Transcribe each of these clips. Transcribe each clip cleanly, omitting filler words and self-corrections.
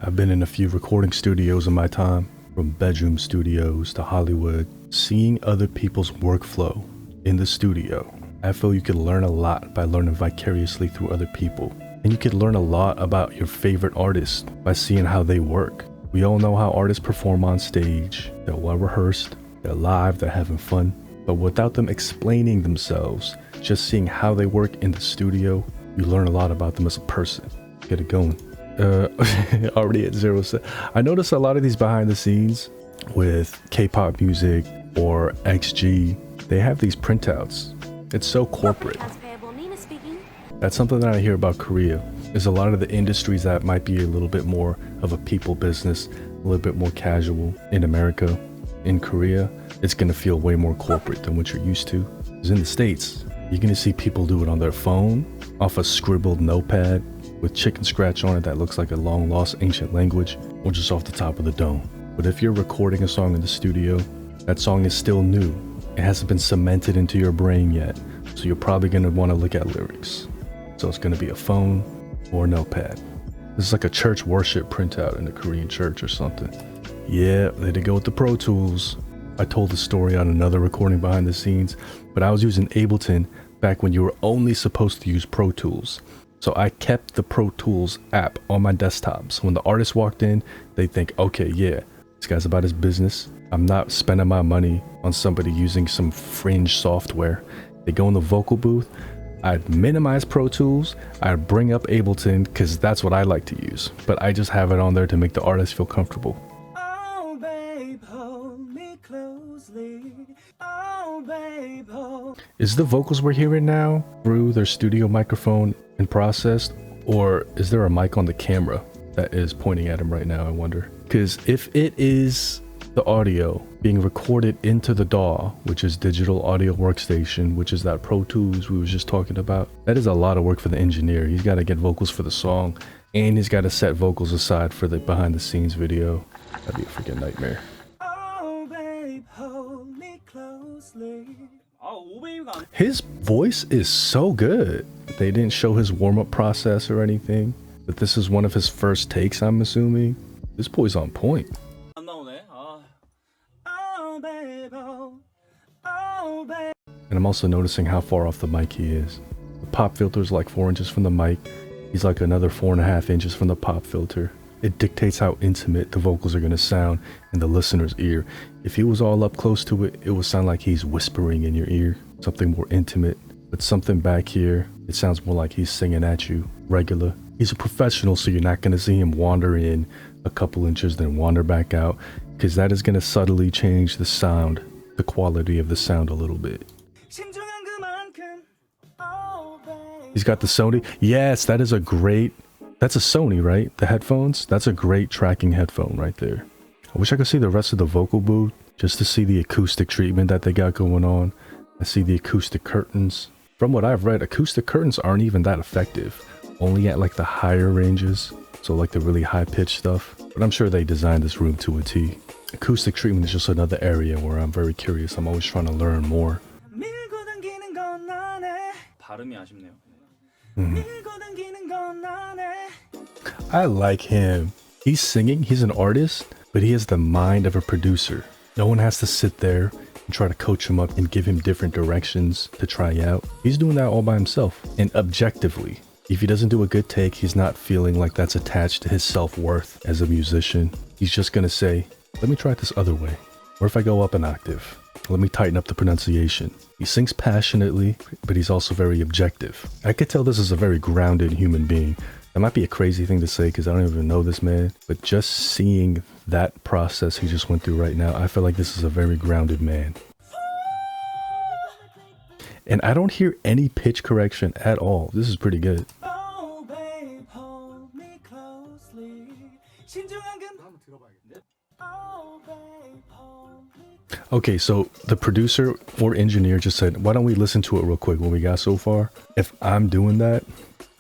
I've been in a few recording studios in my time, from bedroom studios to Hollywood. Seeing other people's workflow in the studio, I feel you could learn a lot by learning vicariously through other people. And you could learn a lot about your favorite artists by seeing how they work. We all know how artists perform on stage. They're well rehearsed, they're live, they're having fun. But without them explaining themselves, just seeing how they work in the studio, you learn a lot about them as a person. Get it going. Already at 0 set. I notice a lot of these behind the scenes with K-pop music or XG, they have these printouts. It's so corporate. That's something that I hear about Korea, is a lot of the industries that might be a little bit more of a people business, a little bit more casual. In America, in Korea, it's gonna feel way more corporate than what you're used to. Because in the States, you're gonna see people do it on their phone, off a scribbled notepad, with chicken scratch on it that looks like a long lost ancient language, or just off the top of the dome. But if you're recording a song in the studio, that song is still new. It hasn't been cemented into your brain yet, so you're probably gonna wanna look at lyrics. So it's gonna be a phone or a notepad. This is like a church worship printout in a Korean church or something. Yeah, they did go with the Pro Tools. I told the story on another recording behind the scenes, but I was using Ableton back when you were only supposed to use Pro Tools. So I kept the Pro Tools app on my desktop. So when the artist walked in, they think, okay, yeah, this guy's about his business. I'm not spending my money on somebody using some fringe software. They go in the vocal booth. I'd minimize Pro Tools. I'd bring up Ableton because that's what I like to use. But I just have it on there to make the artist feel comfortable. Oh, babe, hold me closely. Oh, babe, hold... Is the vocals we're hearing now through their studio microphone and processed? Or is there a mic on the camera that is pointing at him right now, I wonder? Because if it is the audio being recorded into the DAW, which is digital audio workstation, which is that Pro Tools we was just talking about, that is a lot of work for the engineer. He's got to get vocals for the song, and he's got to set vocals aside for the behind the scenes video. That'd be a freaking nightmare. Oh, babe, hold me closely. His voice is so good. They didn't show his warm-up process or anything, but this is one of his first takes, I'm assuming. This boy's on point. And I'm also noticing how far off the mic he is. The pop filter is like 4 inches from the mic. He's like another 4.5 inches from the pop filter. It dictates how intimate the vocals are going to sound in the listener's ear. If he was all up close to it, it would sound like he's whispering in your ear. Something more intimate. But something back here, it sounds more like he's singing at you, regular. He's a professional, so you're not going to see him wander in a couple inches, then wander back out, because that is going to subtly change the sound, the quality of the sound a little bit. He's got the Sony. Yes, that's a Sony, right? The headphones? That's a great tracking headphone right there. I wish I could see the rest of the vocal booth just to see the acoustic treatment that they got going on. I see the acoustic curtains. From what I've read, acoustic curtains aren't even that effective. Only at like the higher ranges. So like the really high pitched stuff. But I'm sure they designed this room to a T. Acoustic treatment is just another area where I'm very curious. I'm always trying to learn more. I like him. He's singing, he's an artist, but he has the mind of a producer. No one has to sit there and try to coach him up and give him different directions to try out. He's doing that all by himself. And objectively, if he doesn't do a good take, he's not feeling like that's attached to his self-worth as a musician. He's just gonna say, let me try it this other way. Or if I go up an octave, let me tighten up the pronunciation. He sings passionately, but he's also very objective. I could tell this is a very grounded human being. That might be a crazy thing to say because I don't even know this man, but just seeing that process he just went through right now, I feel like this is a very grounded man. And I don't hear any pitch correction at all. This is pretty good. Oh, babe, hold me closely. Oh, babe, hold me. Okay, so the producer or engineer just said, why don't we listen to it real quick what we got so far? If I'm doing that,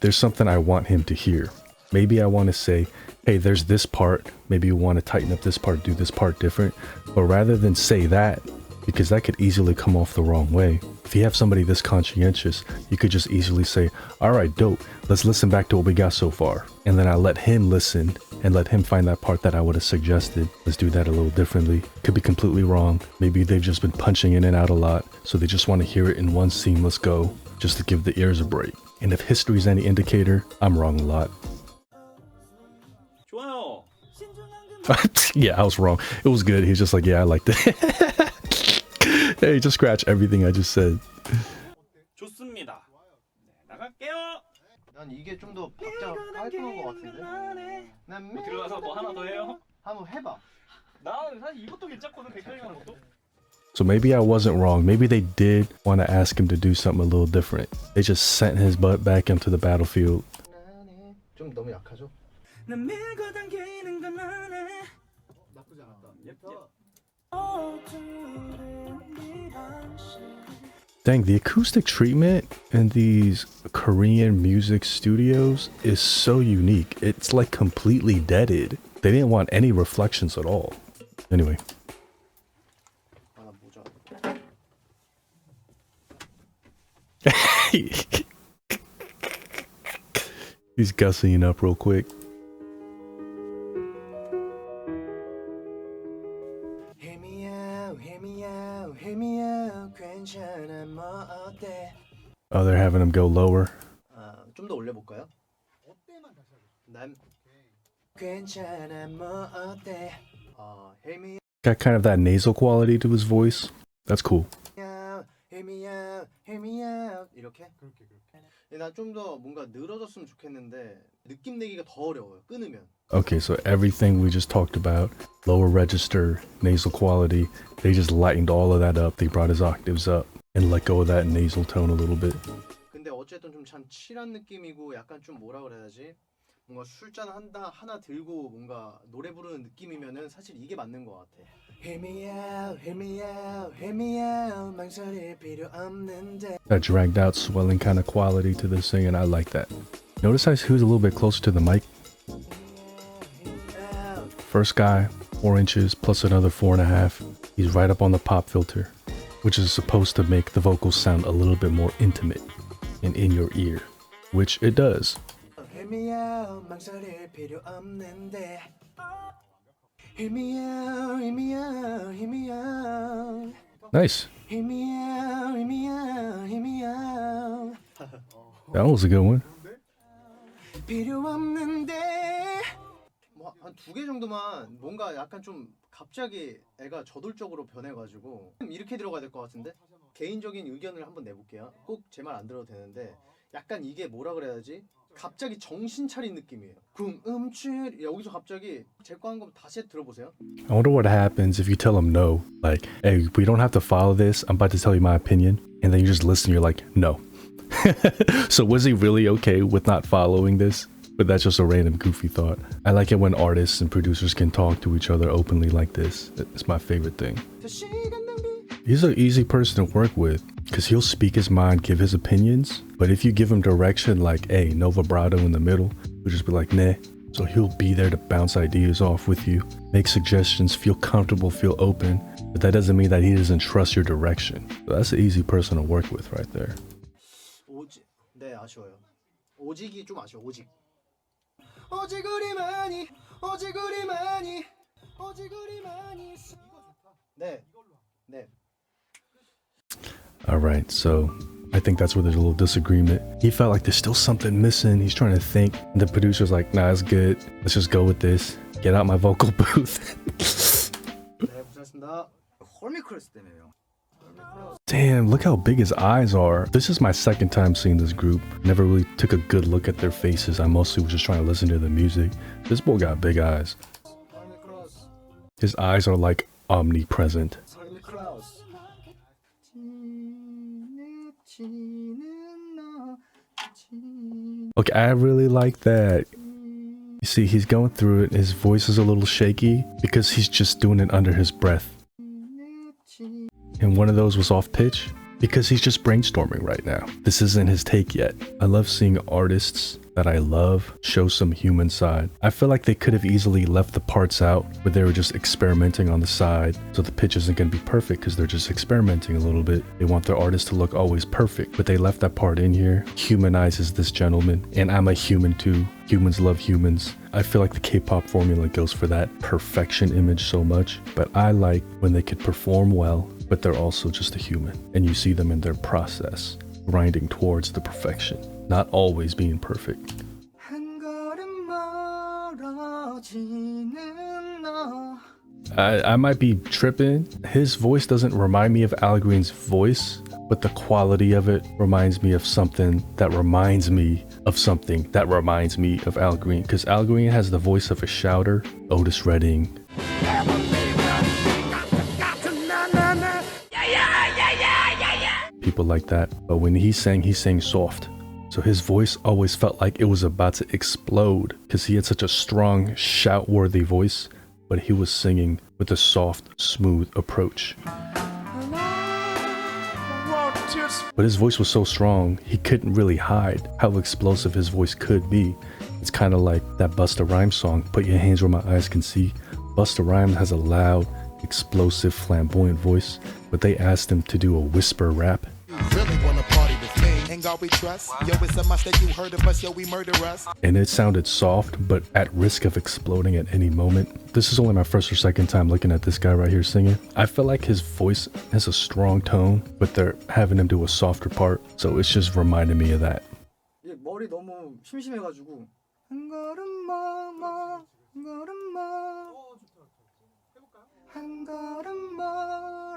there's something I want him to hear. Maybe I want to say, hey, there's this part. Maybe you want to tighten up this part, do this part different. But rather than say that, because that could easily come off the wrong way. If you have somebody this conscientious, you could just easily say, all right, dope, let's listen back to what we got so far. And then I let him listen and let him find that part that I would have suggested. Let's do that a little differently. Could be completely wrong. Maybe they've just been punching in and out a lot, so they just want to hear it in one seamless go, just to give the ears a break. And if history's any indicator, I'm wrong a lot. 좋아요. Yeah, I was wrong. It was good. He's just like, yeah, I liked it. Hey, just scratch everything I just said. 좋습니다. 네, 나갈게요. 난 이게 좀 더 박자 깔끔한 것 같은데? 난 뭐 들어가서 뭐 하나 더 해요? 한번 해봐. 나 사실 이것도 괜찮거든. 백설이라는 것도. So maybe I wasn't wrong. Maybe they did want to ask him to do something a little different. They just sent his butt back into the battlefield. 좀 너무 약하죠? 난 밀고 당기는 것만 해. 나쁘지 않았다. Dang, the acoustic treatment in these Korean music studios is so unique. It's like completely deaded. They didn't want any reflections at all. Anyway. 아, 모자. He's gussying up real quick. Hear me out, hear me out, hear me out. 괜찮아 뭐 어때? Oh, they're having him go lower. 좀 더 올려볼까요? 어때만 다시 하고. 난 괜찮아 뭐 어때? Hear me Got kind of that nasal quality to his voice. That's cool. out, hear me out, hear me out. 이렇게? 그렇게. 난 좀 더 뭔가 늘어졌으면 좋겠는데 느낌 내기가 더 어려워요. 끊으면. Okay, so everything we just talked about, lower register, nasal quality, they just lightened all of that up. They brought his octaves up and let go of that nasal tone a little bit. 근데 어쨌든 좀 참 칠한 느낌이고 약간 좀 뭐라 그래야지? 뭔가 술잔 하나 들고 뭔가 노래 부르는 느낌이면은 사실 이게 맞는 것 같아. Hear me out, hear me out, hear me out. 망설일 필요 없는데. That dragged out, swelling kind of quality to this thing, and I like that. Notice how he was a little bit closer to the mic. First guy, 4 inches plus another 4.5. He's right up on the pop filter, which is supposed to make the vocals sound a little bit more intimate and in your ear, which it does. Hear me out, 망설일 필요 없는데. Hear me out, hear me out, hear me out. Nice. Hear me out, hear me out, hear me out. That was a good one. 필요 없는데. 뭐 한 2개 정도만 뭔가 약간 좀 갑자기 애가 저돌적으로 변해가지고 이렇게 들어가야 될 것 같은데. 개인적인 의견을 한번 내볼게요. 꼭 제 말 안 들어도 되는데 약간 이게 뭐라 그래야지? 갑자기 정신 차린 느낌이에요. 궁음출 여기서 갑자기 제 거 한 거 다시 들어보세요. I wonder what happens if you tell him no. Like, hey, we don't have to follow this. I'm about to tell you my opinion. And then you just listen, you're like, no. So was he really okay with not following this? But that's just a random goofy thought. I like it when artists and producers can talk to each other openly like this. It's my favorite thing. He's an easy person to work with because he'll speak his mind, give his opinions. But if you give him direction like, hey, no vibrato in the middle, he'll just be like, nah. So he'll be there to bounce ideas off with you, make suggestions, feel comfortable, feel open. But that doesn't mean that he doesn't trust your direction. So that's an easy person to work with right there. 네, 아쉬워요. 오직이 좀 아쉬워. 오직. 오직우리 많이, 오직우리 많이, 오직우리 많이. 네, 네. All right, so I think that's where there's a little disagreement. He felt like there's still something missing. He's trying to think. And the producer's like, nah, it's good. Let's just go with this. Get out my vocal booth. 네, 고생하셨습니다. 홀리크로스 때문에요. Damn, look how big his eyes are. This is my second time seeing this group. Never really took a good look at their faces. I mostly was just trying to listen to the music. This boy got big eyes. 홀리크로스. His eyes are like omnipresent. 홀리크로스. Okay, I really like that. You see, he's going through it. His voice is a little shaky because he's just doing it under his breath. And one of those was off pitch because he's just brainstorming right now. This isn't his take yet. I love seeing artists that I love show some human side. I feel like they could have easily left the parts out where they were just experimenting on the side, so the pitch isn't going to be perfect because they're just experimenting a little bit. They want their artist to look always perfect, but they left that part in here. Humanizes this gentleman, and I'm a human too. Humans love humans. I feel like the K-pop formula goes for that perfection image so much, but I like when they could perform well, but they're also just a human, and you see them in their process, grinding towards the perfection, not always being perfect. I might be tripping. His voice doesn't remind me of Al Green's voice, but the quality of it reminds me of something that reminds me of something that reminds me of Al Green, because Al Green has the voice of a shouter, Otis Redding. People like that, but when he sang soft. So his voice always felt like it was about to explode because he had such a strong, shout-worthy voice, but he was singing with a soft, smooth approach. But his voice was so strong, he couldn't really hide how explosive his voice could be. It's kind of like that Busta Rhymes song, Put Your Hands Where My Eyes Can See. Busta Rhymes has a loud, explosive, flamboyant voice, but they asked him to do a whisper rap. And it sounded soft, but at risk of exploding at any moment. This is only my first or second time looking at this guy right here singing. I feel like his voice has a strong tone, but they're having him do a softer part, so it's just reminding me of that. 머리 너무 심심해가지고 한 걸음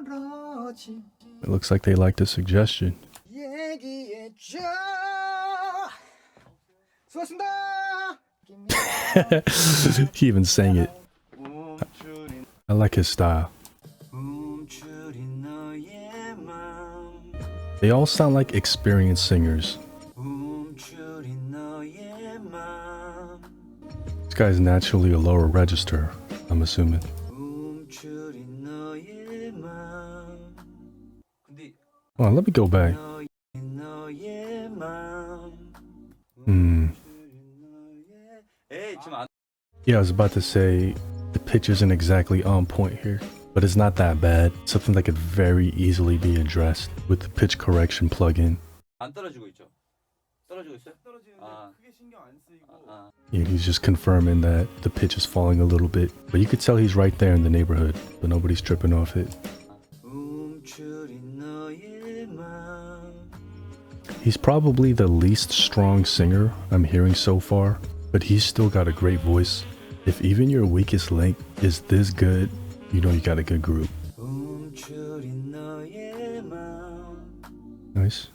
멀어지. It looks like they liked the suggestion. 얘기해줘. 수고하셨습니다. He even sang it. I like his style. They all sound like experienced singers. This guy's naturally a lower register, I'm assuming. Hold on, let me go back. Yeah, I was about to say the pitch isn't exactly on point here, but it's not that bad. Something that could very easily be addressed with the pitch correction plugin. 안 떨어지고 있죠? 떨어지고 있어요? 크게 신경 안 쓰이고. Yeah, he's just confirming that the pitch is falling a little bit, but you could tell he's right there in the neighborhood, but nobody's tripping off it. He's probably the least strong singer I'm hearing so far, but he's still got a great voice. If even your weakest link is this good, you know you got a good group. Nice.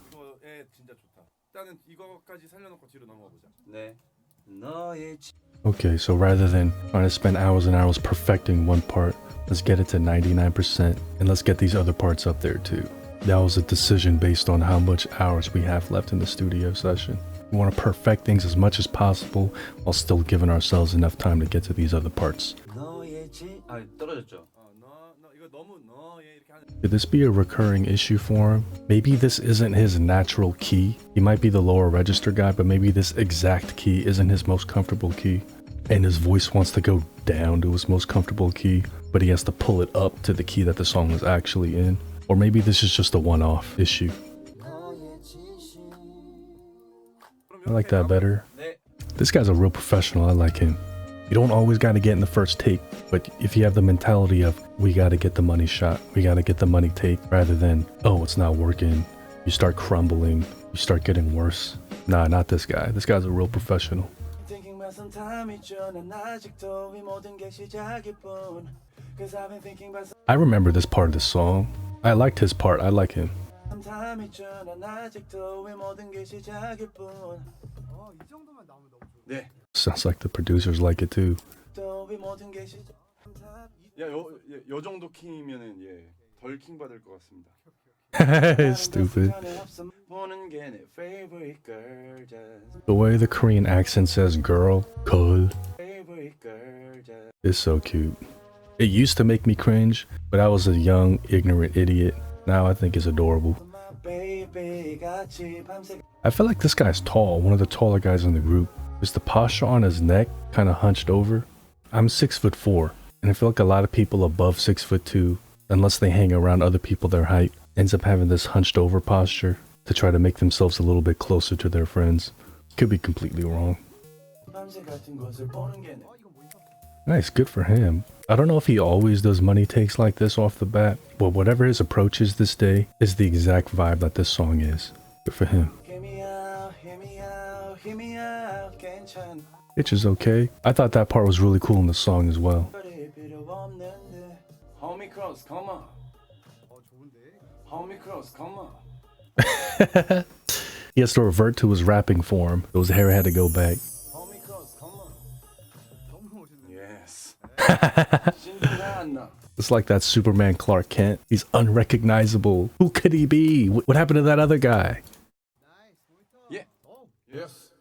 Okay, so rather than trying to spend hours and hours perfecting one part, let's get it to 99% and let's get these other parts up there too. That was a decision based on how much hours we have left in the studio session. We want to perfect things as much as possible while still giving ourselves enough time to get to these other parts. Could this be a recurring issue for him? Maybe this isn't his natural key. He might be the lower register guy, but maybe this exact key isn't his most comfortable key. And his voice wants to go down to his most comfortable key, but he has to pull it up to the key that the song is actually in. Or maybe this is just a one-off issue. I like that better. This guy's a real professional. I like him. You don't always got to get in the first take, but if you have the mentality of, we got to get the money shot, we got to get the money take, rather than, oh, it's not working, you start crumbling, you start getting worse. Nah, not this guy. This guy's a real professional. I remember this part of the song. I liked his part. I like him. Sounds like the producers like it too. 요 정도 킹이면은 덜 킹 받을 것 같습니다. Stupid. The way the Korean accent says girl, girl, is so cute. It used to make me cringe, but I was a young, ignorant idiot. Now I think it's adorable. baby 같이 밤새. I feel like this guy's tall, one of the taller guys in the group. Is the posture on his neck kind of hunched over? I'm 6'4", and I feel like a lot of people above 6'2", unless they hang around other people their height, ends up having this hunched over posture to try to make themselves a little bit closer to their friends. Could be completely wrong. Nice, good for him. I don't know if he always does money takes like this off the bat, but whatever his approach is this day is the exact vibe that this song is. Good for him. Itch is okay. I thought that part was really cool in the song as well. Homie cross, come on. Homie cross, come on. He has to revert to his rapping form. His hair had to go back. Homie cross, come on. Yes. It's like that Superman Clark Kent. He's unrecognizable. Who could he be? What happened to that other guy? Yeah. Yes.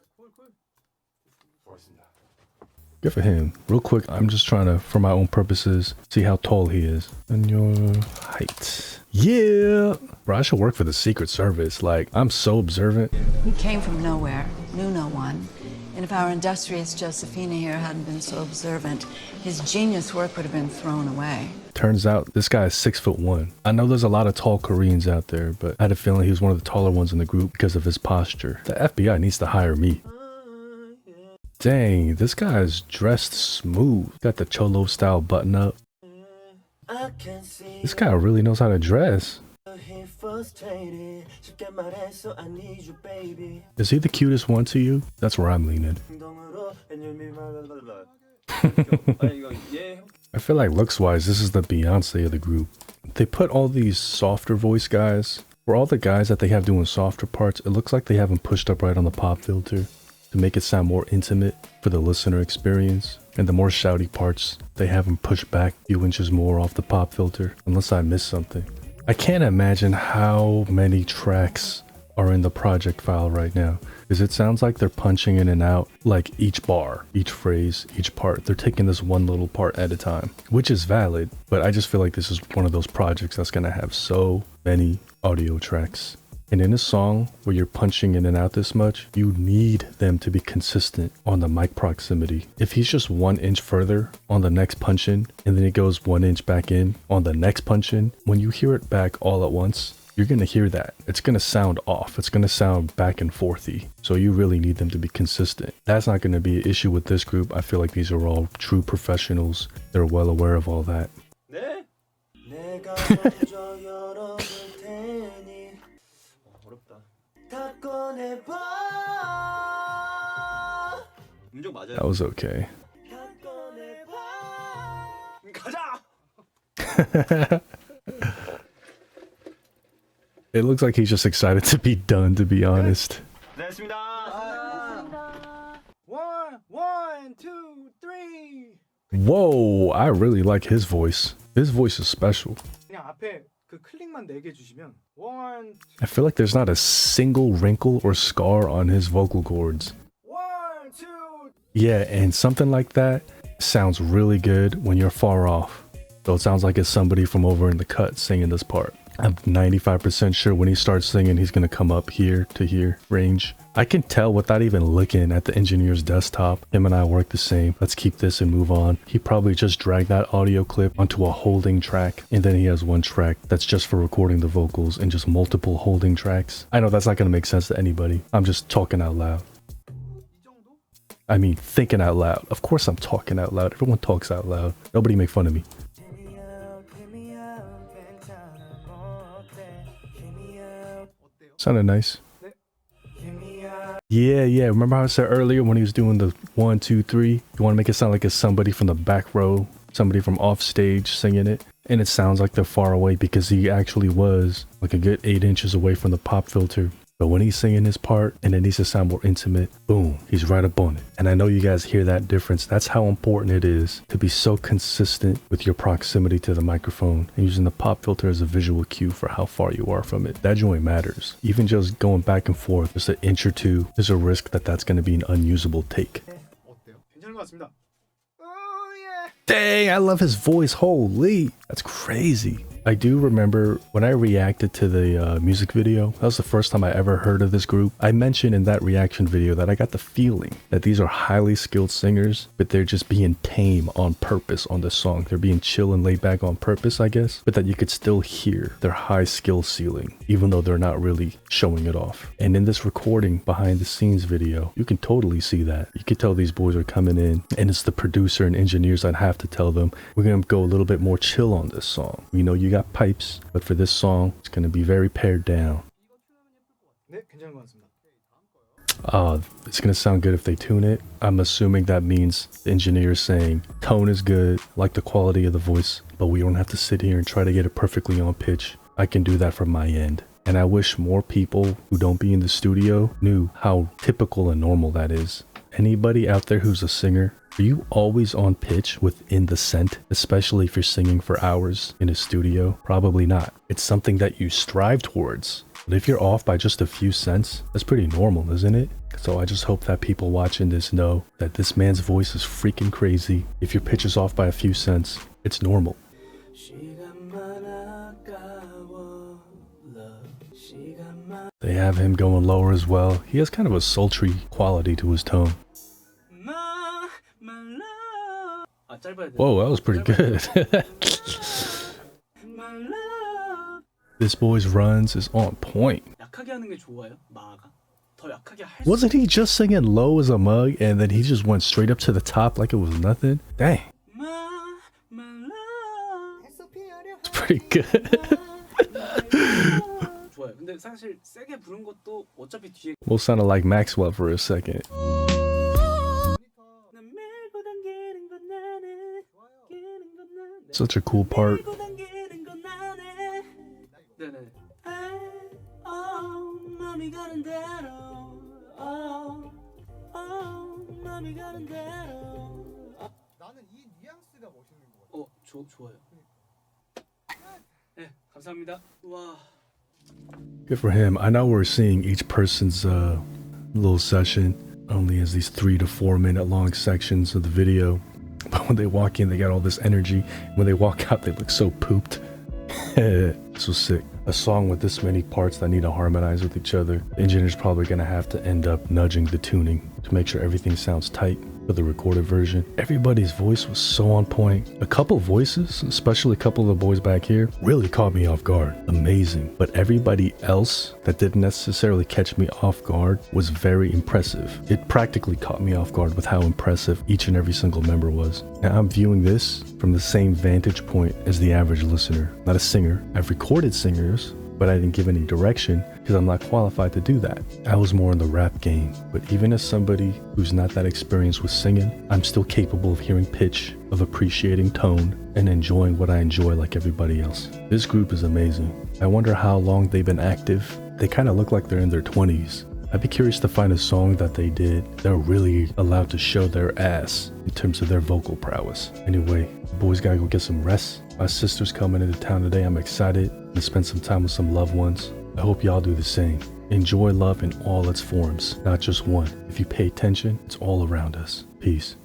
Good for him. Real quick, I'm just trying to, for my own purposes, see how tall he is. And your height. Yeah! Bro, I should work for the Secret Service. Like, I'm so observant. He came from nowhere, knew no one. And if our industrious Josephina here hadn't been so observant, his genius work would have been thrown away. Turns out this guy is 6'1". I know there's a lot of tall Koreans out there, but I had a feeling he was one of the taller ones in the group because of his posture. The FBI needs to hire me. Dang, this guy's dressed smooth. Got the cholo style button up. This guy really knows how to dress. Is he the cutest one to you? That's where I'm leaning. I feel like looks-wise, this is the Beyonce of the group. They put all these softer voice guys. For all the guys that they have doing softer parts, it looks like they have them pushed up right on the pop filter to make it sound more intimate for the listener experience. And the more shouty parts, they have them pushed back a few inches more off the pop filter, unless I missed something. I can't imagine how many tracks are in the project file right now, because it sounds like they're punching in and out like each bar, each phrase, each part. They're taking this one little part at a time, which is valid, but I just feel like this is one of those projects that's gonna have so many audio tracks. And in a song where you're punching in and out this much, you need them to be consistent on the mic proximity. If he's just 1 inch further on the next punch in, and then it goes 1 inch back in on the next punch in, when you hear it back all at once, you're gonna hear that. It's gonna sound off. It's gonna sound back and forthy. So you really need them to be consistent. That's not gonna be an issue with this group. I feel like these are all true professionals. They're well aware of all that. That was okay. It looks like he's just excited to be done, to be honest. One, two, three. Whoa, I really like his voice. His voice is special. 그냥 앞에 그 클릭만 4개 주시면 one, I feel like there's not a single wrinkle or scar on his vocal cords. one, two. Yeah, and something like that sounds really good when you're far off. So it sounds like it's somebody from over in the cut singing this part. I'm 95% sure when he starts singing, he's gonna come up here to here range. I can tell without even looking at the engineer's desktop. Him and I work the same. Let's keep this and move on. He probably just dragged that audio clip onto a holding track, and then he has one track that's just for recording the vocals and just multiple holding tracks. I know that's not gonna make sense to anybody. I'm just talking out loud. I mean, thinking out loud. Of course I'm talking out loud. Everyone talks out loud. Nobody make fun of me. Sounded nice. Yeah. Remember how I said earlier when he was doing the 1, 2, 3? You want to make it sound like it's somebody from the back row, somebody from off stage singing it. And it sounds like they're far away because he actually was like a good 8 inches away from the pop filter. But when he's singing his part and it needs to sound more intimate, boom, he's right up on it. And I know you guys hear that difference. That's how important it is to be so consistent with your proximity to the microphone and using the pop filter as a visual cue for how far you are from it. That joint matters. Even just going back and forth, just an inch or two, there's a risk that that's going to be an unusable take. 괜찮은 것 같습니다. Oh yeah. Dang, I love his voice. Holy, that's crazy. I do remember when I reacted to the music video, that was the first time I ever heard of this group. I mentioned in that reaction video that I got the feeling that these are highly skilled singers, but they're just being tame on purpose on the song. They're being chill and laid back on purpose, I guess, but that you could still hear their high skill ceiling, even though they're not really showing it off. And in this recording behind the scenes video, you can totally see that. You can tell these boys are coming in, and it's the producer and engineers that have to tell them, we're gonna go a little bit more chill on this song. We know you got pipes, but for this song, it's gonna be very pared down. 네, 괜찮은 것 같습니다. It's gonna sound good if they tune it. I'm assuming that means the engineer is saying tone is good, like the quality of the voice, but we don't have to sit here and try to get it perfectly on pitch. I can do that from my end. And I wish more people who don't be in the studio knew how typical and normal that is. Anybody out there who's a singer, are you always on pitch within the scent, especially if you're singing for hours in a studio? Probably not. It's something that you strive towards. But if you're off by just a few cents, that's pretty normal, isn't it? So I just hope that people watching this know that this man's voice is freaking crazy. If your pitch is off by a few cents, it's normal. They have him going lower as well. He has kind of a sultry quality to his tone. Whoa, that was pretty good. This boy's runs is on point. Wasn't he just singing low as a mug and then he just went straight up to the top like it was nothing? Dang. It's pretty good. We'll sound like Maxwell for a second. Such a cool part. 좋아요. 네, 감사합니다. 와. Good for him. I know we're seeing each person's little session only as these 3 to 4 minute long sections of the video. But when they walk in, they got all this energy. When they walk out, they look so pooped. So sick. A song with this many parts that need to harmonize with each other. The engineer's probably going to have to end up nudging the tuning to make sure everything sounds tight for the recorded version. Everybody's voice was so on point. A couple voices, especially a couple of the boys back here, really caught me off guard. Amazing. But everybody else that didn't necessarily catch me off guard was very impressive. It practically caught me off guard with how impressive each and every single member was. Now I'm viewing this from the same vantage point as the average listener. Not a singer. I've recorded singers, but I didn't give any direction because I'm not qualified to do that. I was more in the rap game, but even as somebody who's not that experienced with singing, I'm still capable of hearing pitch, of appreciating tone, and enjoying what I enjoy like everybody else. This group is amazing. I wonder how long they've been active. They kind of look like they're in their 20s. I'd be curious to find a song that they did they're really allowed to show their ass in terms of their vocal prowess. Anyway, the boys gotta go get some rest. My sister's coming into town today. I'm excited to spend some time with some loved ones. I hope y'all do the same. Enjoy love in all its forms, not just one. If you pay attention, it's all around us. Peace.